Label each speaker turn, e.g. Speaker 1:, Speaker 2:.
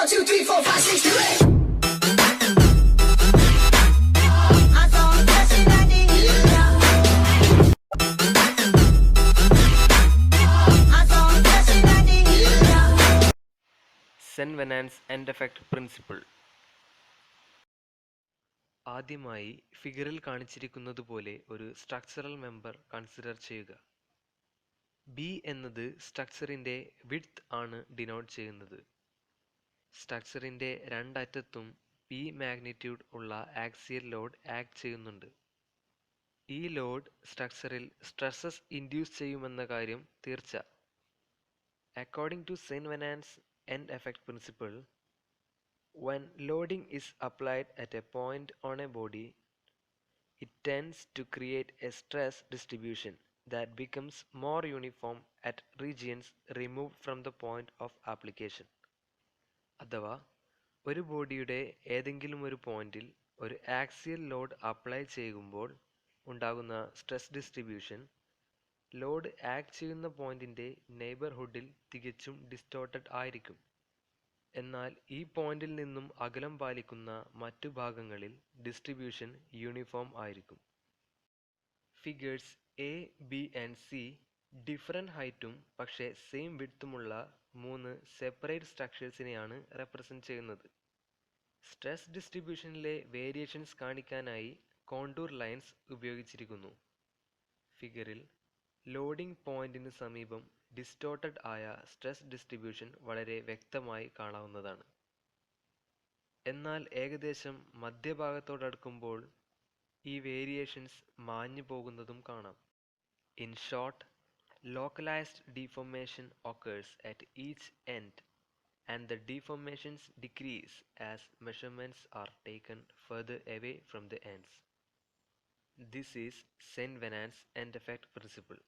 Speaker 1: 1, 2, 3, 4, 5, 6, 7, 8.
Speaker 2: Saint Venant's end effect principle. ആദ്യമായി ഫിഗറിൽ കാണിച്ചിരിക്കുന്നതുപോലെ ഒരു സ്ട്രക്ചറൽ മെമ്പർ കൺസിഡർ ചെയ്യുക. ബി എന്നത് സ്ട്രക്ചറിൻ്റെ വിഡ്ത്ത് ആണ് ഡിനോട്ട് ചെയ്യുന്നത്. സ്ട്രക്ചറിൻ്റെ രണ്ടറ്റത്തും പി മാഗ്നിറ്റ്യൂഡ് ഉള്ള ആക്സിയൽ ലോഡ് ആക്ട് ചെയ്യുന്നുണ്ട്. ഈ ലോഡ് സ്ട്രക്ചറിൽ സ്ട്രെസ്സസ് ഇൻഡ്യൂസ് ചെയ്യുമെന്ന കാര്യം തീർച്ച. According to Saint Venant's end effect principle, when loading is applied at a point on a body, it tends to create a stress distribution that becomes more uniform at regions removed from the point of application. അഥവാ ഒരു ബോഡിയുടെ ഏതെങ്കിലും ഒരു പോയിന്റിൽ ഒരു axial load apply ചെയ്യുമ്പോൾ ഉണ്ടാകുന്ന stress distribution load act ചെയ്യുന്ന പോയിന്റിൻ്റെ നെയ്ബർഹുഡിൽ തികച്ചും ഡിസ്റ്റോർട്ടഡ് ആയിരിക്കും. എന്നാൽ ഈ പോയിന്റിൽ നിന്നും അകലം പാലിക്കുന്ന മറ്റു ഭാഗങ്ങളിൽ ഡിസ്ട്രിബ്യൂഷൻ യൂണിഫോം ആയിരിക്കും. Figures A, B and C different ഹൈറ്റും പക്ഷേ സെയിം വിഡ്ത്തുമുള്ള മൂന്ന് സെപ്പറേറ്റ് സ്ട്രക്ചേഴ്സിനെയാണ് റെപ്രസെൻറ്റ് ചെയ്യുന്നത്. സ്ട്രെസ് ഡിസ്ട്രിബ്യൂഷനിലെ വേരിയേഷൻസ് കാണിക്കാനായി കോണ്ടൂർ ലൈൻസ് ഉപയോഗിച്ചിരിക്കുന്നു. ഫിഗറിൽ ലോഡിംഗ് പോയിന്റിന് സമീപം ഡിസ്റ്റോർട്ടഡ് ആയ സ്ട്രെസ് ഡിസ്ട്രിബ്യൂഷൻ വളരെ വ്യക്തമായി കാണാവുന്നതാണ്. എന്നാൽ ഏകദേശം മധ്യഭാഗത്തോടടുക്കുമ്പോൾ ഈ വേരിയേഷൻസ് മാഞ്ഞു പോകുന്നതും കാണാം. In short, localized deformation occurs at each end and the deformations decrease as measurements are taken further away from the ends. This is Sen-Venant's end effect principle.